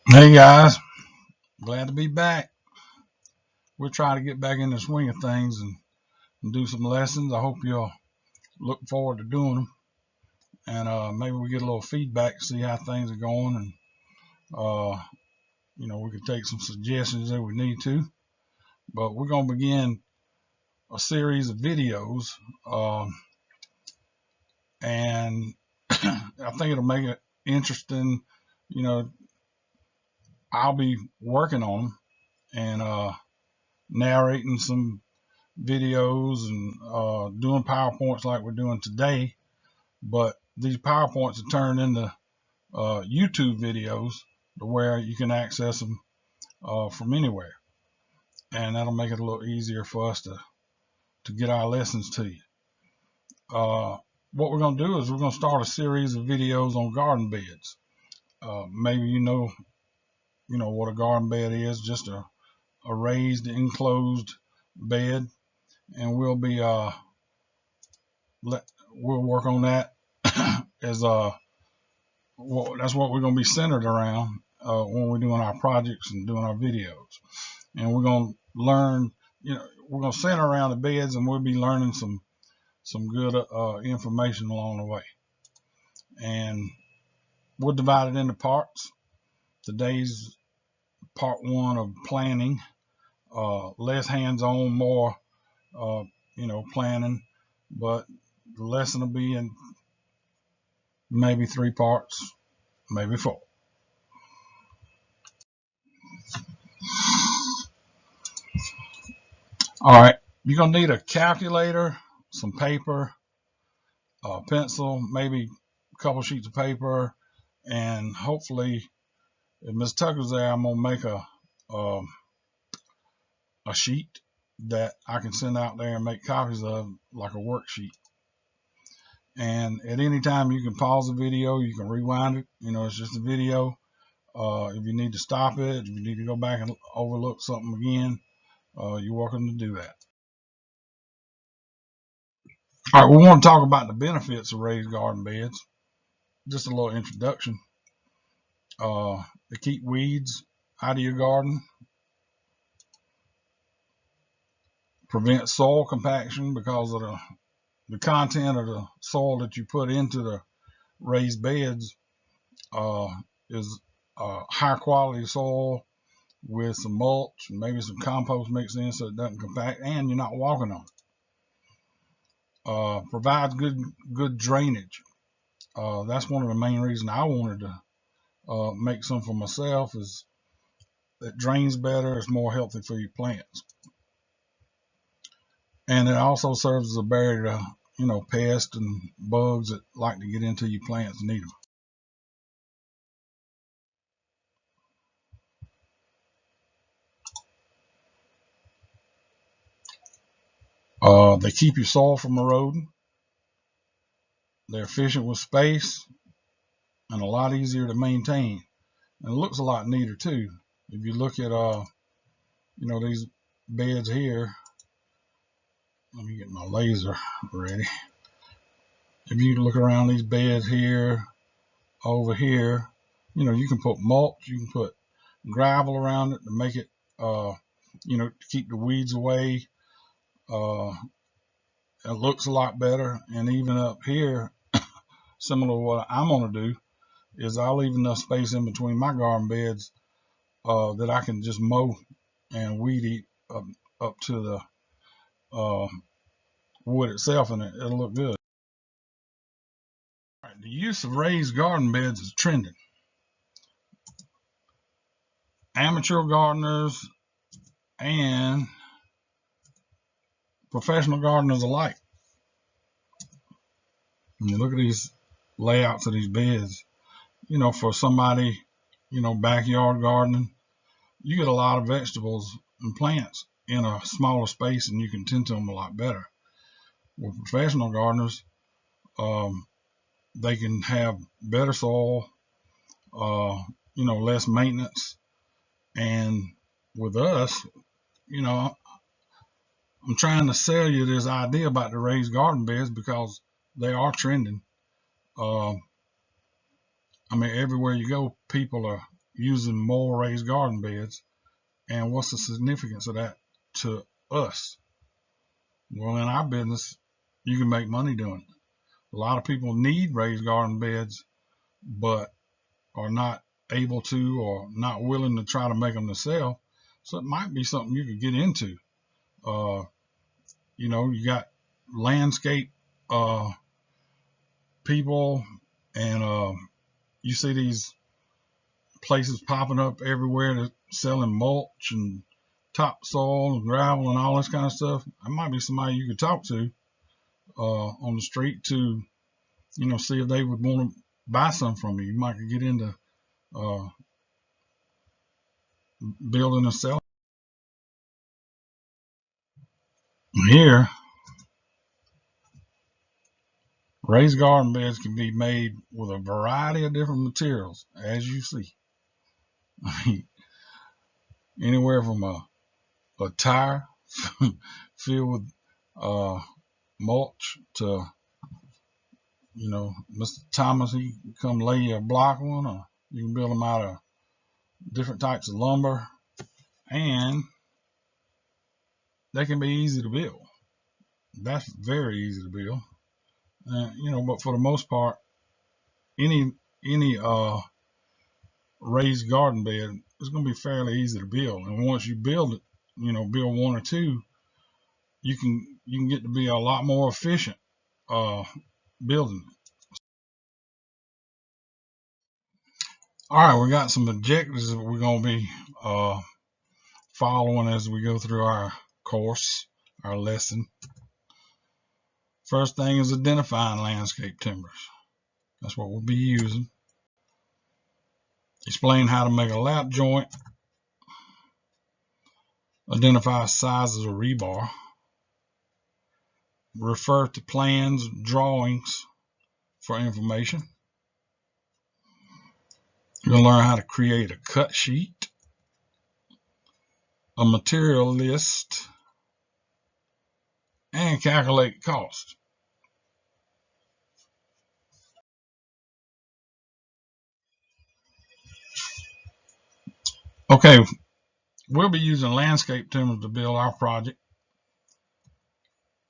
Hey guys, glad to be back. We're trying to get back in the swing of things and do some lessons. I hope you'll look forward to doing them, and maybe we get a little feedback, see how things are going, and we can take some suggestions if we need to. But we're going to begin a series of videos, and I think it'll make it interesting. You know, I'll be working on them and narrating some videos and doing PowerPoints like we're doing today, but these PowerPoints are turned into YouTube videos to where you can access them from anywhere, and that'll make it a little easier for us to get our lessons to you. What we're going to do is we're going to start a series of videos on garden beds. Maybe you know what a garden bed is, just a raised enclosed bed, and we'll work on that as that's what we're going to be centered around when we're doing our projects and doing our videos. And we're going to learn, we're going to center around the beds, and we'll be learning some good information along the way. And we'll divide it into parts. Today's part one of planning, less hands-on, more planning, but the lesson will be in maybe 3 parts, maybe 4. All right, you're gonna need a calculator, some paper, a pencil, maybe a couple sheets of paper, and hopefully, if Ms. Tucker's there, I'm gonna make a sheet that I can send out there and make copies of, like a worksheet. And at any time, you can pause the video, you can rewind it. It's just a video. If you need to stop it, if you need to go back and overlook something again, you're welcome to do that. All right, we want to talk about the benefits of raised garden beds. Just a little introduction. They keep weeds out of your garden, prevent soil compaction because of the content of the soil that you put into the raised beds is high quality soil with some mulch and maybe some compost mixed in so it doesn't compact, and you're not walking on it. Provides good drainage. That's one of the main reasons I wanted to make some for myself, is that drains better, it's more healthy for your plants. And it also serves as a barrier to pests and bugs that like to get into your plants and eat them. They keep your soil from eroding. They're efficient with space and a lot easier to maintain. And it looks a lot neater too. If you look at these beds here, let me get my laser ready. If you look around these beds here, over here, you can put mulch, you can put gravel around it to make it, to keep the weeds away. It looks a lot better. And even up here, similar to what I'm going to do, is I'll leave enough space in between my garden beds that I can just mow and weed eat up to the wood itself, and it'll look good. All right, the use of raised garden beds is trending. Amateur gardeners and professional gardeners alike. And you look at these layouts of these beds, for somebody, backyard gardening, you get a lot of vegetables and plants in a smaller space, and you can tend to them a lot better. With professional gardeners, they can have better soil, less maintenance. And with us, I'm trying to sell you this idea about the raised garden beds because they are trending. I'm I mean, everywhere you go, people are using more raised garden beds. And what's the significance of that to us? Well, in our business, you can make money doing it. A lot of people need raised garden beds, but are not able to or not willing to try to make them to sell. So it might be something you could get into. You got landscape people, and you see these places popping up everywhere that selling mulch and topsoil and gravel and all this kind of stuff. That might be somebody you could talk to on the street to, see if they would want to buy some from you. You might get into uh, building and selling. Here, raised garden beds can be made with a variety of different materials, as you see. Anywhere from a tire filled with mulch to, Mr. Thomas, he can come lay you a block one, or you can build them out of different types of lumber, and they can be easy to build. That's very easy to build. But for the most part, any raised garden bed is going to be fairly easy to build. And once you build it, build one or two, you can get to be a lot more efficient building it. All right, we got some objectives that we're going to be following as we go through our course, our lesson. First thing is identifying landscape timbers. That's what we'll be using. Explain how to make a lap joint. Identify sizes of rebar. Refer to plans, drawings for information. You're going to learn how to create a cut sheet, a material list, and calculate cost. Okay, we'll be using landscape timbers to build our project.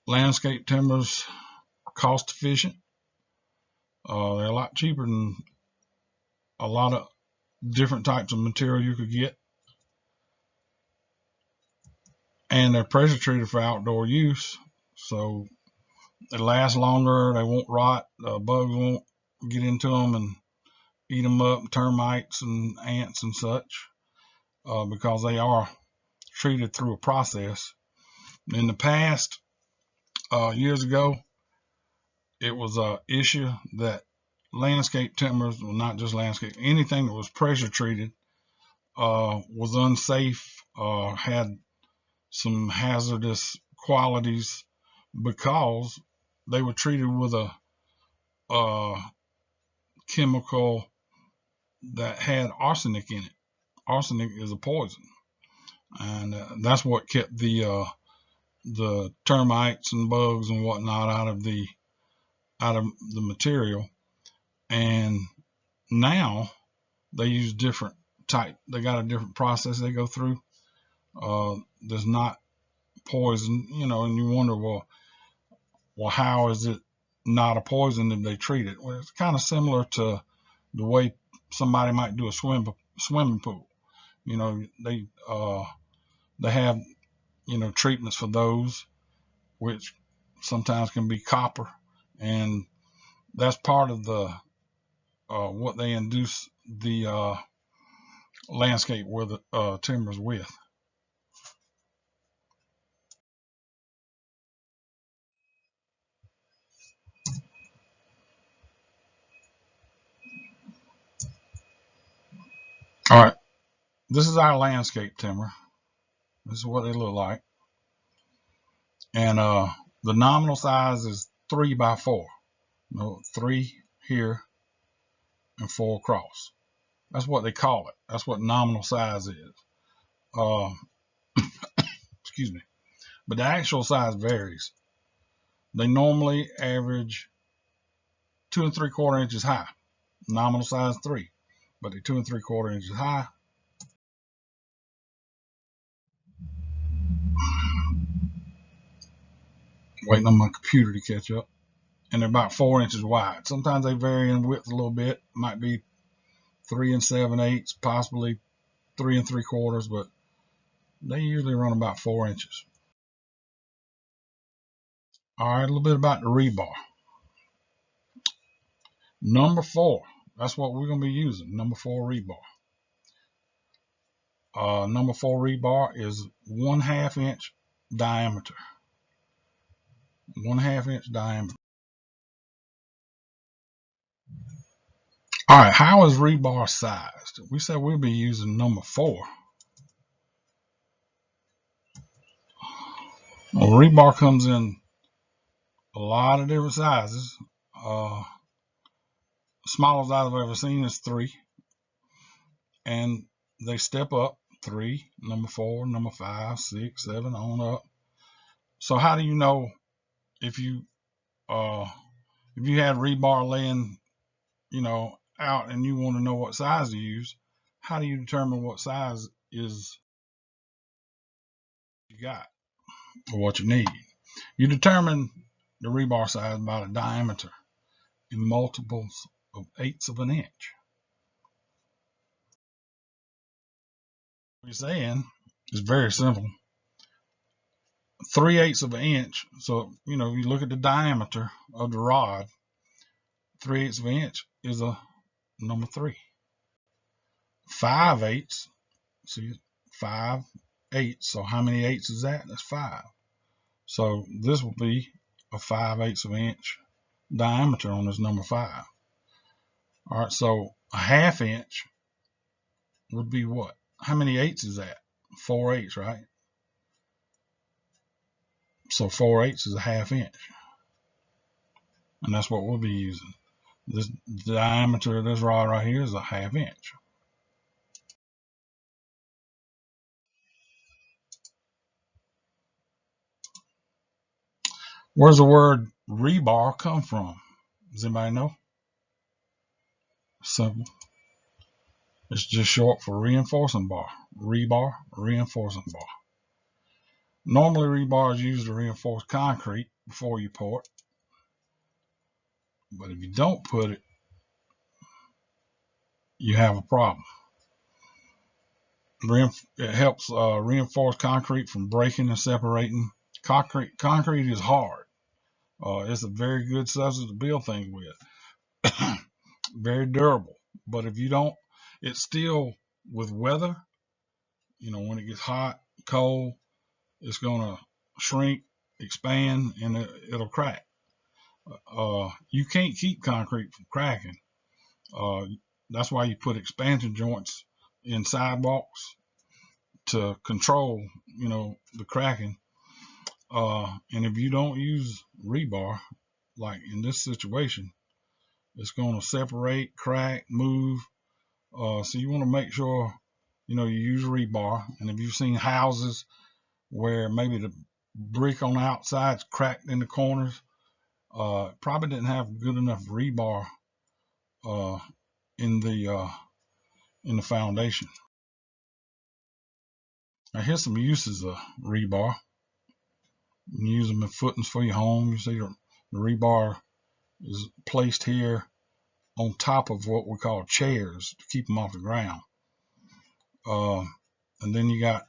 Landscape timbers are cost efficient. They're a lot cheaper than a lot of different types of material you could get. And they're pressure treated for outdoor use, so they last longer. They won't rot. Bugs won't get into them and eat them up, termites and ants and such, because they are treated through a process. In the past, years ago, it was an issue that landscape timbers, well, not just landscape, anything that was pressure treated was unsafe, had some hazardous qualities because they were treated with a chemical that had arsenic in it. Arsenic is a poison, and that's what kept the termites and bugs and whatnot out of the material. And now they use different type. They got a different process they go through. There's not poison, and you wonder, well, how is it not a poison if they treat it? Well, it's kind of similar to the way somebody might do a swimming pool. They have treatments for those, which sometimes can be copper, and that's part of the what they induce the landscape with timbers with. All right, this is our landscape timber. This is what they look like, and the nominal size is 3x4. 3 here and 4 across. That's what they call it. That's what nominal size is. Uh, excuse me. But the actual size varies. They normally average 2 3/4 inches high. nominal size 3, but they're 2 3/4 inches high. Waiting on my computer to catch up. And they're about 4 inches wide. Sometimes they vary in width a little bit. Might be 3 7/8, possibly 3 3/4, but they usually run about 4 inches. All right, a little bit about the rebar. Number 4, that's what we're going to be using, number 4 rebar. Number 4 rebar is 1/2 inch diameter. 1/2 inch diameter. All right, how is rebar sized? We said we'll be using number 4. Well, rebar comes in a lot of different sizes. Smallest I've ever seen is 3, and they step up: 3, number 4, number 5, 6, 7, on up. So how do you know if you had rebar laying, out, and you want to know what size to use? How do you determine what size is you got or what you need? You determine the rebar size by the diameter in multiples of 1/8 of an inch. What you're saying is very simple. 3/8 of an inch. So, you look at the diameter of the rod. 3/8 of an inch is a number 3. 5/8. See, 5/8. So how many eighths is that? That's 5. So this will be a 5/8 of an inch diameter on this number 5. All right, so a 1/2 inch would be what? How many eighths is that? 4/8, right? So 4/8 is a 1/2 inch. And that's what we'll be using. This diameter of this rod right here is a 1/2 inch. Where's the word rebar come from? Does anybody know? Simple. It's just short for reinforcing bar. Rebar, reinforcing bar. Normally rebar is used to reinforce concrete before you pour it. But if you don't put it, you have a problem. It helps reinforce concrete from breaking and separating. Concrete is hard. It's a very good substance to build things with. Very durable. But if you don't, it's still, with weather, when it gets hot, cold, it's going to shrink, expand, and it'll crack. You can't keep concrete from cracking. That's why you put expansion joints in sidewalks to control, the cracking. And if you don't use rebar, like in this situation, it's going to separate, crack, move. So you want to make sure, you use rebar. And if you've seen houses where maybe the brick on the outside's cracked in the corners, probably didn't have good enough rebar in the foundation. Now here's some uses of rebar. You can use them as footings for your home. You see the rebar is placed here on top of what we call chairs to keep them off the ground. And then you got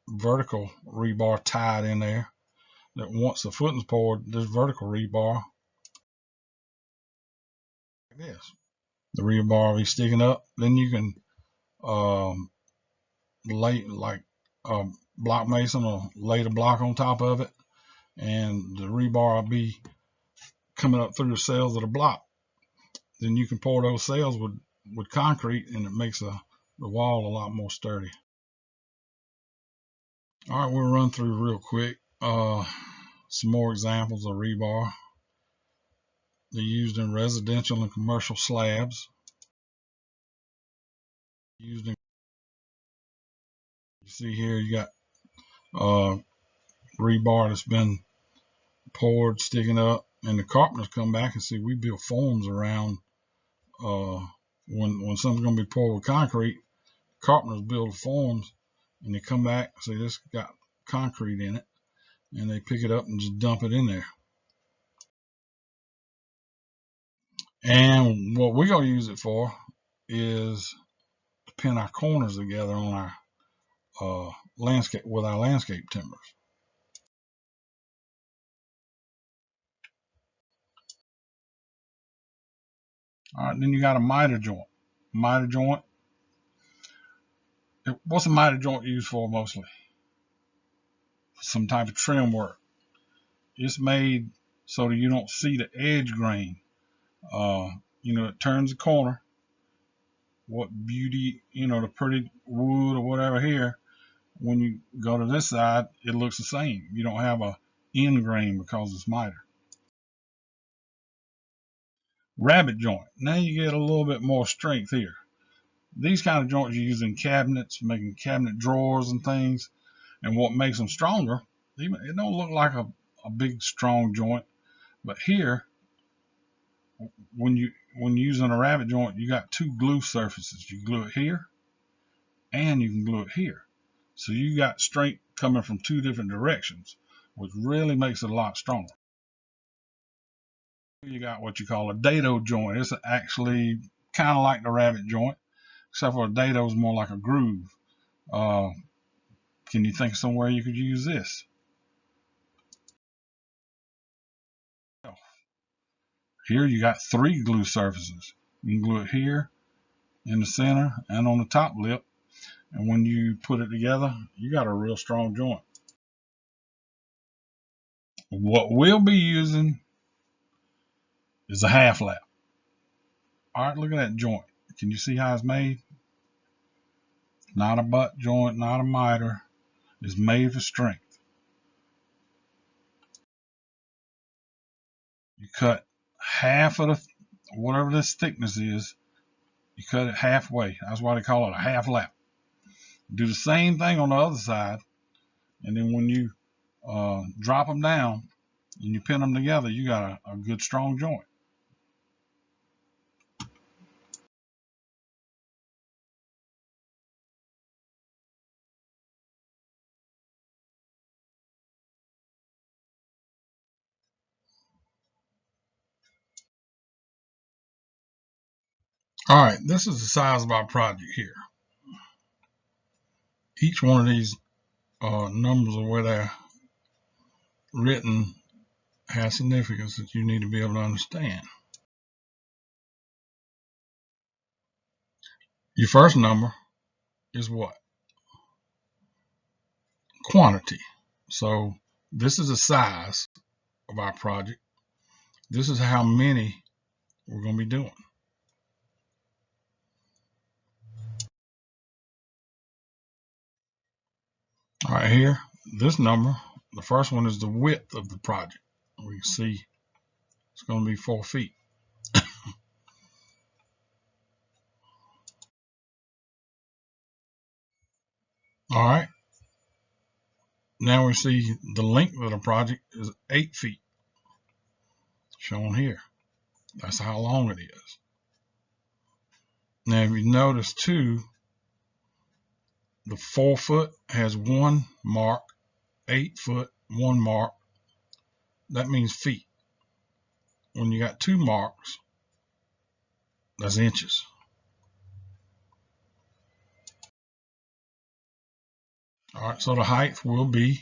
vertical rebar tied in there, that once the footing's poured, this vertical rebar, like this, the rebar will be sticking up. Then you can lay, like block mason, or lay the block on top of it, and the rebar will be coming up through the cells of the block. Then you can pour those cells with concrete, and it makes the wall a lot more sturdy. All right, we'll run through real quick some more examples of rebar. They're used in residential and commercial slabs. You see here, you got rebar that's been poured, sticking up, and the carpenters come back and see we build forms around when something's going to be poured with concrete, carpenters build forms, and they come back, see this got concrete in it, and they pick it up and just dump it in there. And what we're going to use it for is to pin our corners together on our landscape with our landscape timbers. All right, then you got a miter joint. Miter joint. What's a miter joint used for mostly? Some type of trim work. It's made so that you don't see the edge grain. It turns the corner. What beauty, the pretty wood or whatever here, when you go to this side, it looks the same. You don't have a end grain because it's miter. Rabbet joint. Now you get a little bit more strength here. These kind of joints you use in cabinets, making cabinet drawers and things. And what makes them stronger, it don't look like a big strong joint, but here, when you're using a rabbet joint, you got two glue surfaces. You glue it here, and you can glue it here. So you got strength coming from two different directions, which really makes it a lot stronger. You got what you call a dado joint. It's actually kind of like the rabbet joint, except for a dado is more like a groove. Can you think of somewhere you could use this? Here you got three glue surfaces. You can glue it here, in the center, and on the top lip. And when you put it together, you got a real strong joint. What we'll be using is a half lap. All right, look at that joint. Can you see how it's made? Not a butt joint, not a miter. It's made for strength. You cut half of the, whatever this thickness is, you cut it halfway. That's why they call it a half lap. Do the same thing on the other side, and then when you drop them down and you pin them together, you got a good strong joint. All right, this is the size of our project here. Each one of these numbers or where they're written has significance that you need to be able to understand. Your first number is what? Quantity. So this is the size of our project. This is how many we're going to be doing. All right, here, this number, the first one is the width of the project. We can see it's going to be 4 feet. All right. Now we see the length of the project is 8 feet, shown here. That's how long it is. Now, if you notice too, the 4 foot has 1 mark, 8 foot, 1 mark. That means feet. When you got 2 marks, that's inches. All right, so the height will be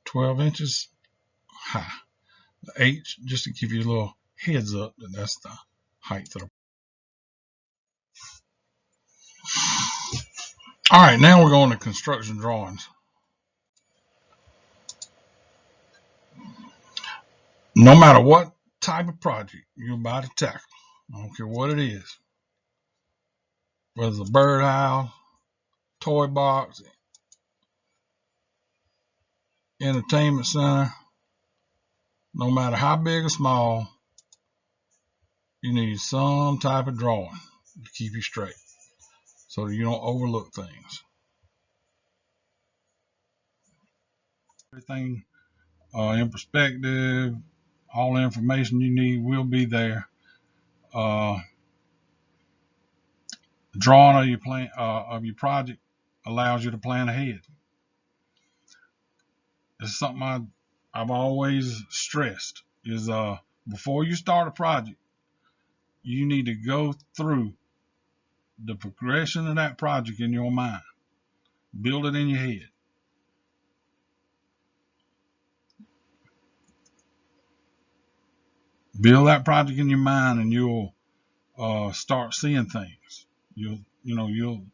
12 inches high. The H, just to give you a little heads up, that's the height of the. All right, now we're going to construction drawings. No matter what type of project you're about to tackle, I don't care what it is, whether it's a birdhouse, toy box, entertainment center, no matter how big or small, you need some type of drawing to keep you straight so that you don't overlook things. Everything in perspective, all the information you need will be there. Drawing of your plan of your project allows you to plan ahead. It's something I've always stressed is before you start a project, you need to go through the progression of that project in your mind. Build it in your head. Build that project in your mind, and you'll start seeing things. You'll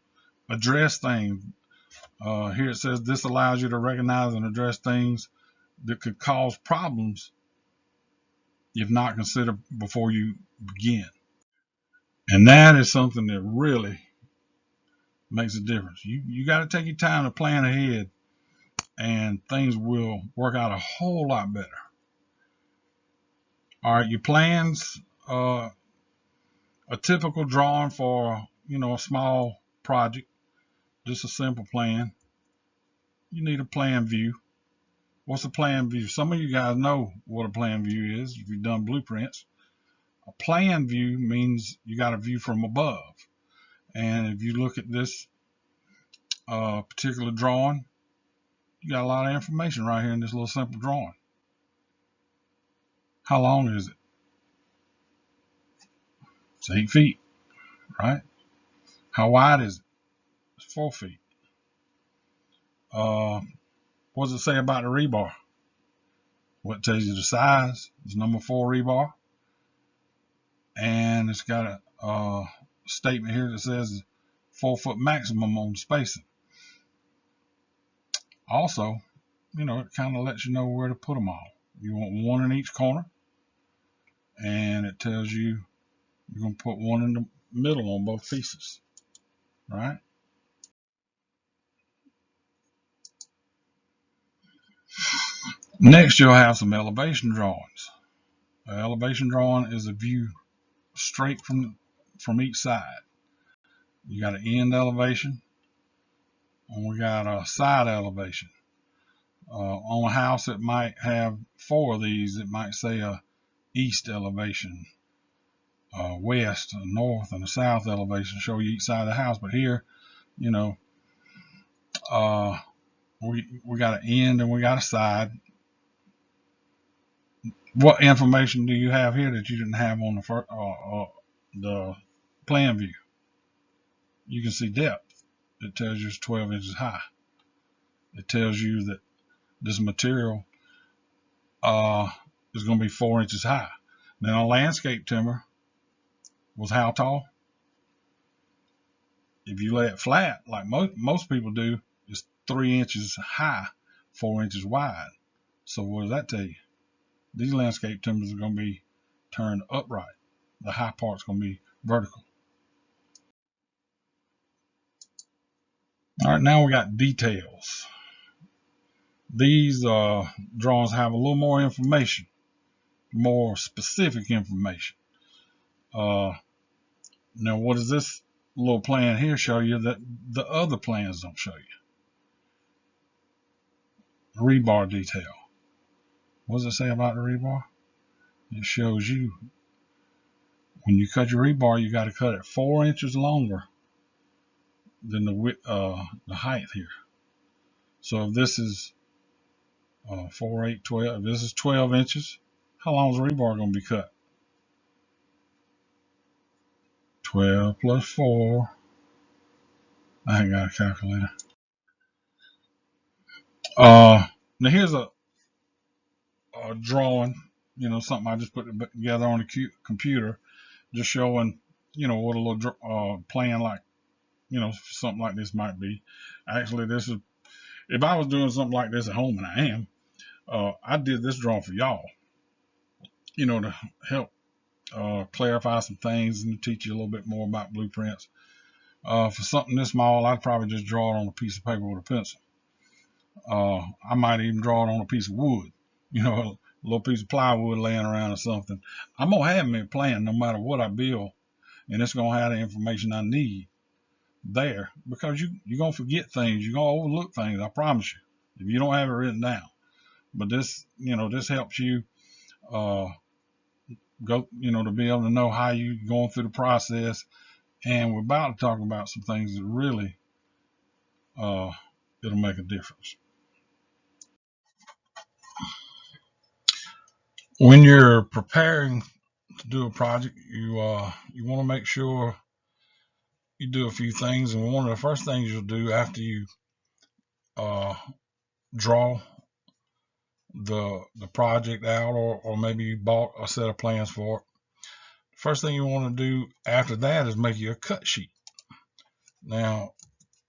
address things. Here it says this allows you to recognize and address things that could cause problems if not considered before you begin. And that is something that really makes a difference. You got to take your time to plan ahead, and things will work out a whole lot better. All right, your plans, a typical drawing for a small project, just a simple plan. You need a plan view. What's a plan view? Some of you guys know what a plan view is if you've done blueprints. A plan view means you got a view from above. And if you look at this particular drawing, you got a lot of information right here in this little simple drawing. How long is it? It's 8 feet, right? How wide is it? It's 4 feet. What does it say about the rebar? What tells you the size? It's number 4 rebar. And it's got a statement here that says 4 foot maximum on spacing. Also, it kind of lets you know where to put them all. You want one in each corner, and it tells you you're going to put one in the middle on both pieces, right? Next, you'll have some elevation drawings. An elevation drawing is a view straight from each side. You got an end elevation, and we got a side elevation. On a house, it might have 4 of these. It might say a east elevation, west, a north, and a south elevation, show you each side of the house. But here, we got an end and we got a side. What information do you have here that you didn't have on the plan view? You can see depth. It tells you it's 12 inches high. It tells you that this material is going to be 4 inches high. Now, landscape timber was how tall? If you lay it flat, like most people do, it's 3 inches high, 4 inches wide. So what does that tell you? These landscape timbers are going to be turned upright. The high part's going to be vertical. All right, now we got details. These drawings have a little more information, more specific information. Now, what does this little plan here show you that the other plans don't show you? Rebar detail. What does it say about the rebar? It shows you when you cut your rebar, you got to cut it 4 inches longer than the width, the height here. So if this is 4, 8, 12, if this is 12 inches, how long is the rebar going to be cut? 12 plus 4. I ain't got a calculator. Now here's a drawing, something I just put together on the computer, just showing, what a little plan like, something like this might be. Actually, this is, if I was doing something like this at home, and I am, I did this drawing for y'all, to help clarify some things and teach you a little bit more about blueprints. For something this small, I'd probably just draw it on a piece of paper with a pencil. I might even draw it on a piece of wood, a little piece of plywood laying around or something. I'm going to have me a plan no matter what I build, and it's going to have the information I need there, because you're going to forget things. You're going to overlook things, I promise you, if you don't have it written down. But this, this helps you go, to be able to know how you're going through the process And we're about to talk about some things that really it'll make a difference. When you're preparing to do a project, you want to make sure you do a few things. And one of the first things you'll do after you draw the project out, or maybe you bought a set of plans for it, first thing you want to do after that is make you a cut sheet. Now,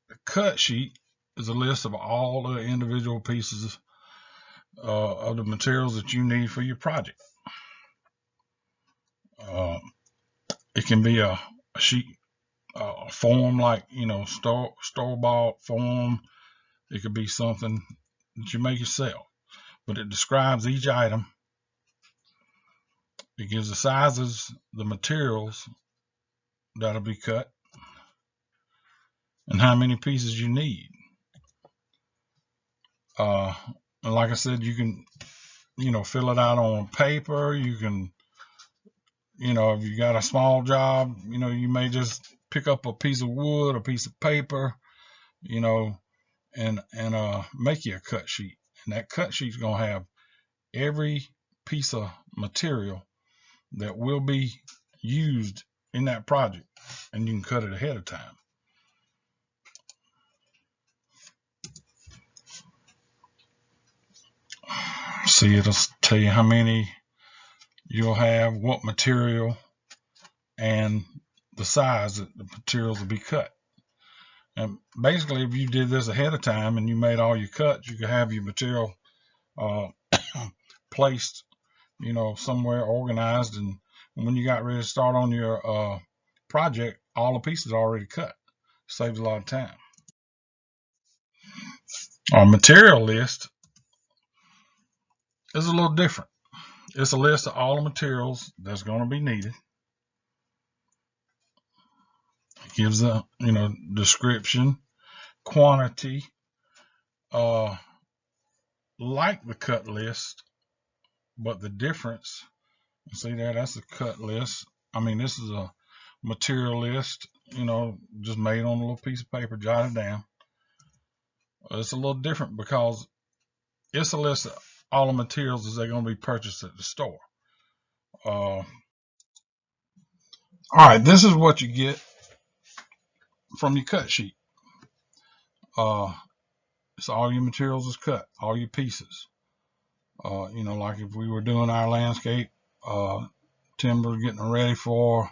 the cut sheet is a list of all the individual pieces of the materials that you need for your project. It can be a sheet, a form, like, store-bought form. It could be something that you make yourself, but it describes each item. It gives the sizes, the materials that'll be cut, and how many pieces you need. And like I said, you can, fill it out on paper. You can, if you got a small job, you may just pick up a piece of wood, a piece of paper, and make you a cut sheet. And that cut sheet's gonna have every piece of material that will be used in that project, and you can cut it ahead of time. See, it'll tell you how many you'll have, what material, and the size that the materials will be cut. And basically, if you did this ahead of time and you made all your cuts, you could have your material placed, somewhere organized, and when you got ready to start on your project, all the pieces are already cut. Saves a lot of time. Our material list is a little different. It's a list of all the materials that's going to be needed. It gives a description, quantity, like the cut list, but the difference, see there, that's the cut list. I mean, this is a material list, just made on a little piece of paper, jotted down. It's a little different because it's a list of all the materials that they're going to be purchased at the store. All right, this is what you get from your cut sheet. It's all your materials is cut, all your pieces. Like if we were doing our landscape, timber, getting ready for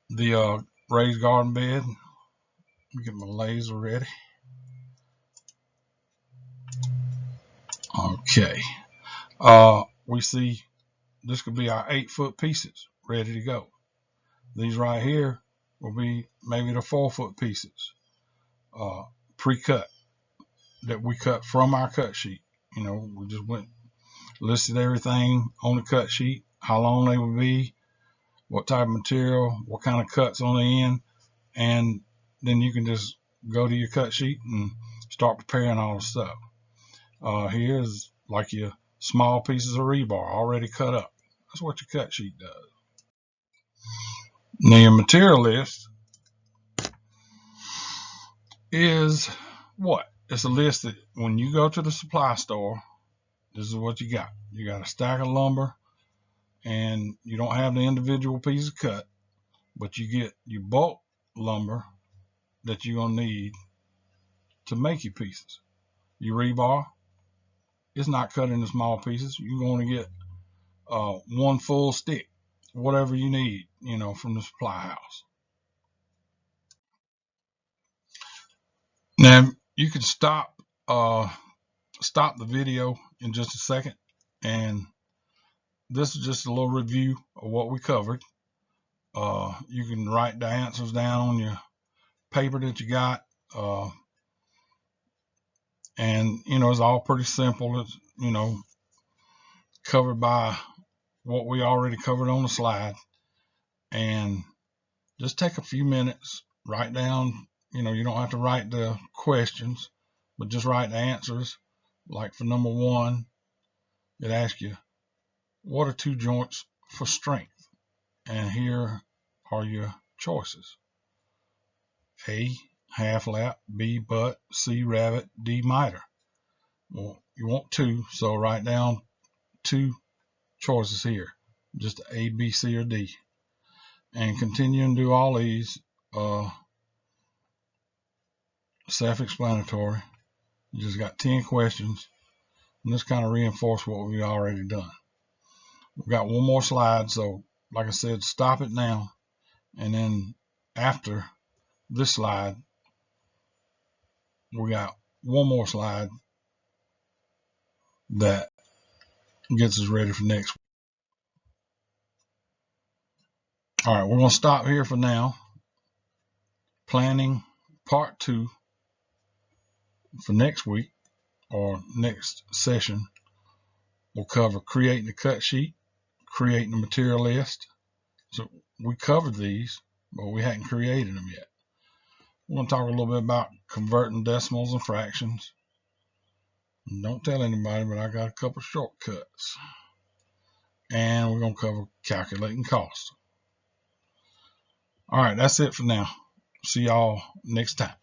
the raised garden bed. Let me get my laser ready. Okay. We see this could be our 8-foot pieces ready to go. These right here will be maybe the 4-foot pieces, pre-cut, that we cut from our cut sheet. We just listed everything on the cut sheet, how long they would be, what type of material, what kind of cuts on the end, and then you can just go to your cut sheet and start preparing all the stuff. Here is like your small pieces of rebar already cut up. That's what your cut sheet does. Now your material list is what? It's a list that when you go to the supply store, this is what you got. You got a stack of lumber, and you don't have the individual pieces cut, but you get your bulk lumber that you're going to need to make your pieces. Your rebar, it's not cut into small pieces. You're going to get one full stick, whatever you need, from the supply house. Now you can stop the video in just a second, and this is just a little review of what we covered. You can write the answers down on your paper that you got, and it's all pretty simple. It's covered by what we already covered on the slide, and just take a few minutes, write down. You don't have to write the questions, but just write the answers. Like for number 1, it asks you, what are 2 joints for strength? And here are your choices. A, half lap, B, butt, C, rabbit, D, miter. Well, you want 2, so write down 2 choices here, just A, B, C, or D. And continue and do all these, self-explanatory. You just got 10 questions, and this kind of reinforces what we've already done. We've got one more slide, so like I said, stop it now, and then after this slide, we got one more slide that gets us ready for next week. All right, we're going to stop here for now. Planning part 2 for next week or next session will cover creating a cut sheet, creating a material list. So we covered these, but we hadn't created them yet. We're going to talk a little bit about converting decimals and fractions. And don't tell anybody, but I got a couple shortcuts. And we're going to cover calculating costs. All right, that's it for now. See y'all next time.